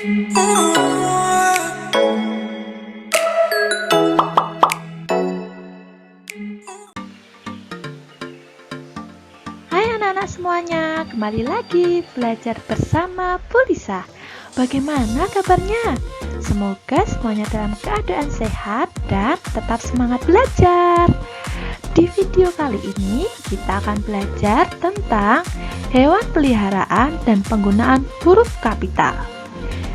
Hai anak-anak semuanya, kembali lagi belajar bersama Bu Lisa. Bagaimana kabarnya? Semoga semuanya dalam keadaan sehat dan tetap semangat belajar. Di video kali ini kita akan belajar tentang hewan peliharaan dan penggunaan huruf kapital.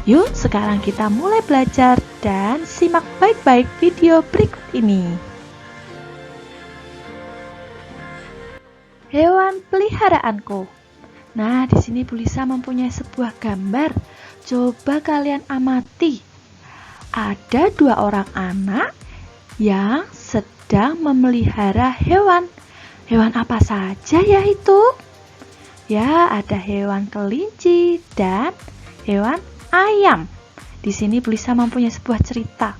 Yuk sekarang kita mulai belajar dan simak baik-baik video berikut ini. Hewan peliharaanku. Nah, di sini Bu Lisa mempunyai sebuah gambar. Coba kalian amati. Ada dua orang anak yang sedang memelihara hewan. Hewan apa saja ya itu? Ya, ada hewan kelinci dan hewan ayam. Di sini Bu Lisa mempunyai sebuah cerita.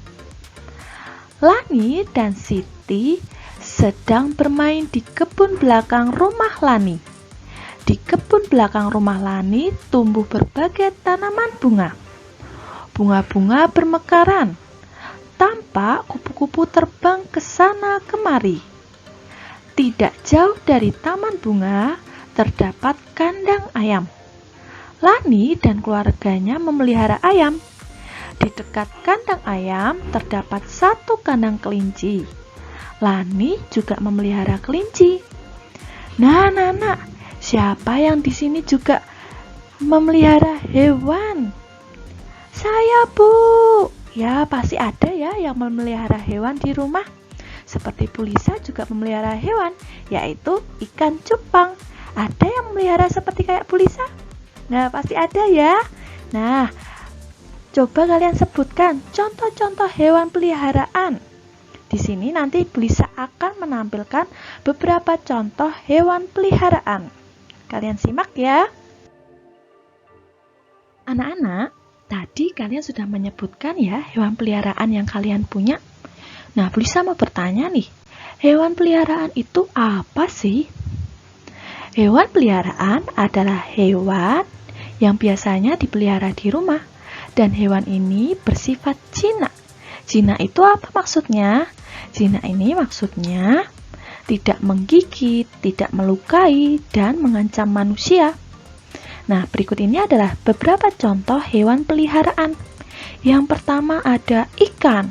Lani dan Siti sedang bermain di kebun belakang rumah Lani. Di kebun belakang rumah Lani tumbuh berbagai tanaman bunga. Bunga-bunga bermekaran. Tampak kupu-kupu terbang ke sana kemari. Tidak jauh dari taman bunga terdapat kandang ayam. Lani dan keluarganya memelihara ayam. Di dekat kandang ayam terdapat satu kandang kelinci. Lani juga memelihara kelinci. Nah, siapa yang di sini juga memelihara hewan? Saya, Bu. Ya, pasti ada ya yang memelihara hewan di rumah. Seperti Bu Lisa juga memelihara hewan, yaitu ikan cupang. Ada yang memelihara seperti kayak Bu Lisa? Nah, pasti ada ya. Nah, coba kalian sebutkan contoh-contoh hewan peliharaan. Di sini nanti Bu Lisa akan menampilkan beberapa contoh hewan peliharaan. Kalian simak ya. Anak-anak, tadi kalian sudah menyebutkan ya hewan peliharaan yang kalian punya. Nah, Bu Lisa mau bertanya nih, hewan peliharaan itu apa sih? Hewan peliharaan adalah hewan yang biasanya dipelihara di rumah, dan hewan ini bersifat jinak. Jinak itu apa maksudnya? Jinak ini maksudnya tidak menggigit, tidak melukai, dan mengancam manusia. Nah, berikut ini adalah beberapa contoh hewan peliharaan. Yang pertama ada ikan.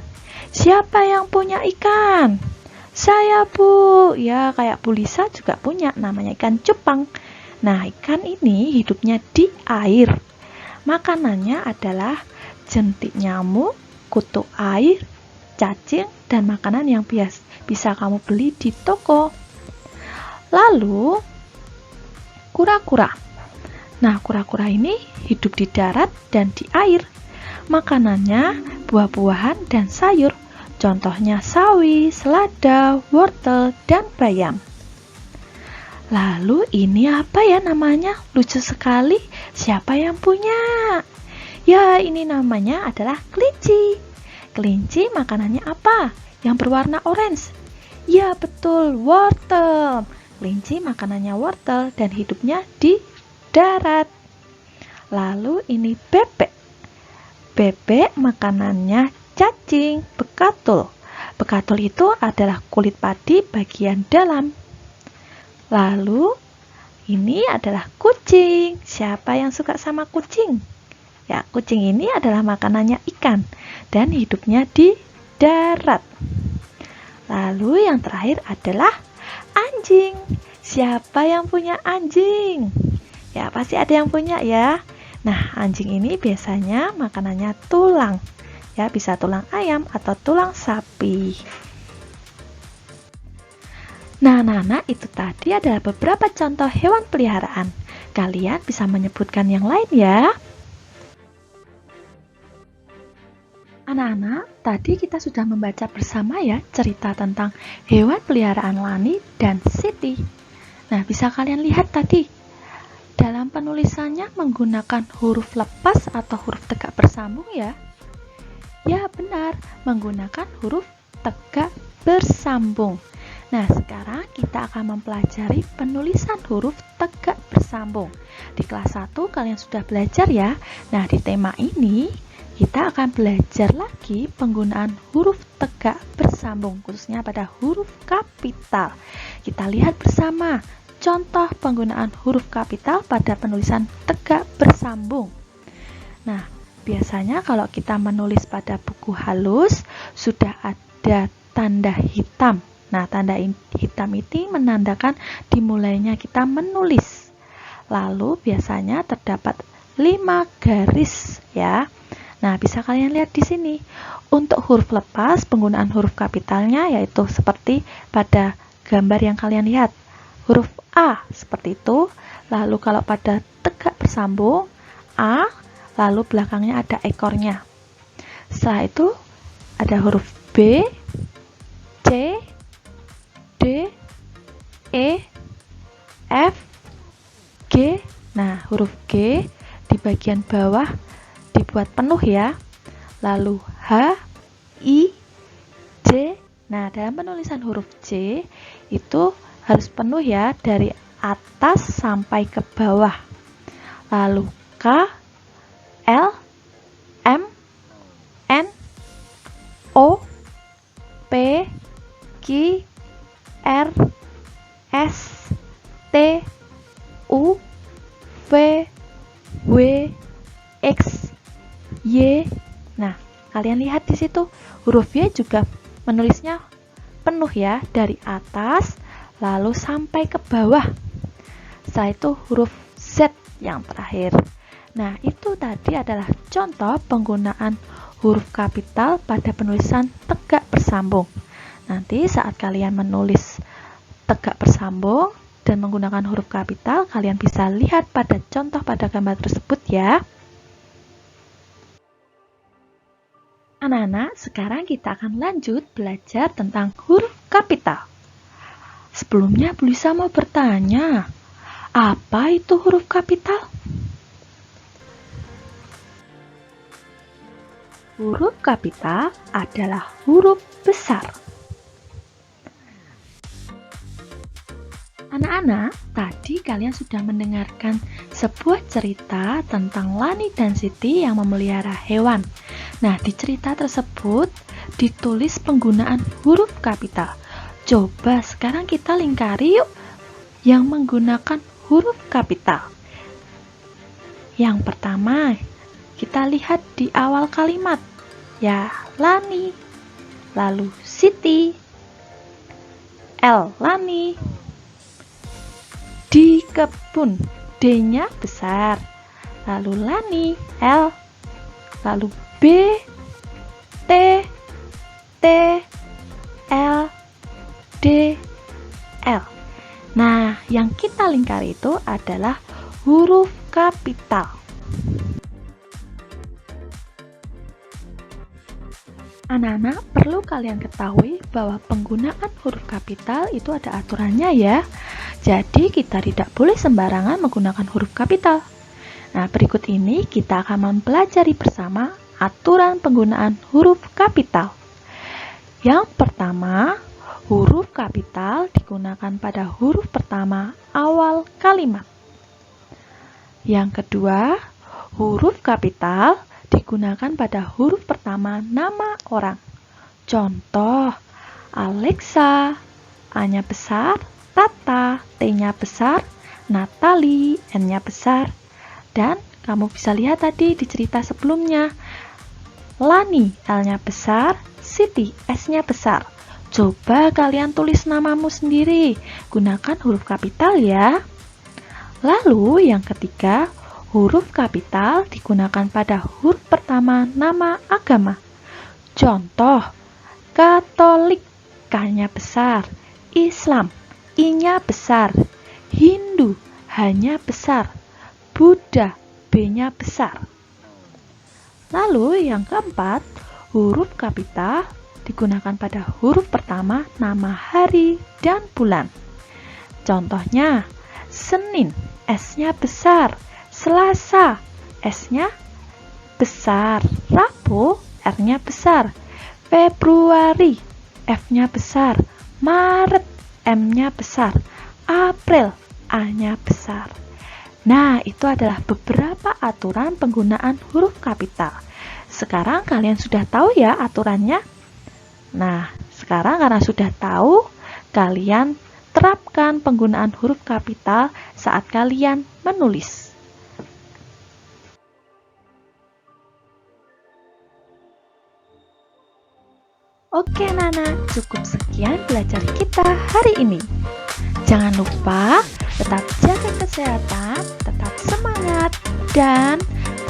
Siapa yang punya ikan? Saya, Bu. Ya, kayak Bu Lisa juga punya, namanya ikan cupang. Nah, ikan ini hidupnya di air. Makanannya adalah jentik nyamuk, kutu air, cacing, dan makanan yang bisa kamu beli di toko. Lalu, kura-kura. Nah, kura-kura ini hidup di darat dan di air. Makanannya buah-buahan dan sayur. Contohnya sawi, selada, wortel, dan bayam. Lalu ini apa ya namanya? Lucu sekali. Siapa yang punya? Ya, ini namanya adalah kelinci. Kelinci makanannya apa? Yang berwarna orange. Ya, betul, wortel. Kelinci makanannya wortel dan hidupnya di darat. Lalu ini bebek. Bebek makanannya cacing, bekatul. Bekatul itu adalah kulit padi bagian dalam. Lalu ini adalah kucing. Siapa yang suka sama kucing? Ya, kucing ini adalah makanannya ikan dan hidupnya di darat. Lalu yang terakhir adalah anjing. Siapa yang punya anjing? Ya, pasti ada yang punya ya. Nah, anjing ini biasanya makanannya tulang. Ya, bisa tulang ayam atau tulang sapi. Nah, itu tadi adalah beberapa contoh hewan peliharaan. Kalian bisa menyebutkan yang lain ya. Anak-anak, tadi kita sudah membaca bersama ya cerita tentang hewan peliharaan Lani dan Siti. Nah, bisa kalian lihat tadi dalam penulisannya menggunakan huruf lepas atau huruf tegak bersambung ya. Ya, benar, menggunakan huruf tegak bersambung. Nah, sekarang kita akan mempelajari penulisan huruf tegak bersambung. Di kelas 1 kalian sudah belajar ya. Nah, di tema ini kita akan belajar lagi penggunaan huruf tegak bersambung, khususnya pada huruf kapital. Kita lihat bersama contoh penggunaan huruf kapital pada penulisan tegak bersambung. Nah, biasanya kalau kita menulis pada buku halus, sudah ada tanda hitam. Nah, tanda hitam ini menandakan dimulainya kita menulis. Lalu biasanya terdapat 5 garis ya. Nah, bisa kalian lihat di sini. Untuk huruf lepas, penggunaan huruf kapitalnya yaitu seperti pada gambar yang kalian lihat. Huruf A seperti itu. Lalu kalau pada tegak bersambung, A, lalu belakangnya ada ekornya. Setelah itu ada huruf B, C, D, E, F, G. Nah, huruf G di bagian bawah dibuat penuh ya. Lalu H, I, J. Nah, dalam penulisan huruf J itu harus penuh ya, dari atas sampai ke bawah. Lalu K, L, M, N, O, P, Q, R, S, T, U, V, W, X, Y. Nah, kalian lihat di situ huruf Y juga menulisnya penuh ya, dari atas lalu sampai ke bawah. Setelah itu huruf Z yang terakhir. Nah, itu tadi adalah contoh penggunaan huruf kapital pada penulisan tegak bersambung. Nanti saat kalian menulis tegak bersambung dan menggunakan huruf kapital, kalian bisa lihat pada contoh pada gambar tersebut ya. Anak-anak, sekarang kita akan lanjut belajar tentang huruf kapital. Sebelumnya, Bu Lisa mau bertanya, apa itu huruf kapital? Huruf kapital adalah huruf besar. Anak-anak, tadi kalian sudah mendengarkan sebuah cerita tentang Lani dan Siti yang memelihara hewan. Nah, di cerita tersebut ditulis penggunaan huruf kapital. Coba sekarang kita lingkari yuk yang menggunakan huruf kapital. Yang pertama, kita lihat di awal kalimat. Ya, Lani, lalu Siti, L, Lani, di kebun, D-nya besar, lalu Lani, L, lalu B, T, T, L, D, L. Nah, yang kita lingkari itu adalah huruf kapital. Anak-anak, perlu kalian ketahui bahwa penggunaan huruf kapital itu ada aturannya ya. Jadi, kita tidak boleh sembarangan menggunakan huruf kapital. Nah, berikut ini kita akan mempelajari bersama aturan penggunaan huruf kapital. Yang pertama, huruf kapital digunakan pada huruf pertama awal kalimat. Yang kedua, huruf kapital digunakan pada huruf pertama nama orang. Contoh, Alexa, A-nya besar, Tata, T-nya besar, Natali, N-nya besar. Dan kamu bisa lihat tadi di cerita sebelumnya, Lani, L-nya besar, Siti, S-nya besar. Coba kalian tulis namamu sendiri, gunakan huruf kapital ya. Lalu yang ketiga, huruf kapital digunakan pada huruf pertama nama agama. Contoh, Katolik, K-nya besar, Islam, I-nya besar, Hindu, H-nya besar, Buddha, B-nya besar. Lalu yang keempat, huruf kapital digunakan pada huruf pertama nama hari dan bulan. Contohnya, Senin, S-nya besar, Selasa, S-nya besar, Rabu, R-nya besar, Februari, F-nya besar, Maret, M-nya besar. April, A-nya besar. Nah, itu adalah beberapa aturan penggunaan huruf kapital. Sekarang kalian sudah tahu ya aturannya? Nah, sekarang karena sudah tahu, kalian terapkan penggunaan huruf kapital saat kalian menulis. Oke Nana, cukup sekian belajar kita hari ini. Jangan lupa tetap jaga kesehatan, tetap semangat, dan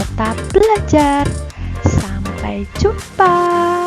tetap belajar. Sampai jumpa.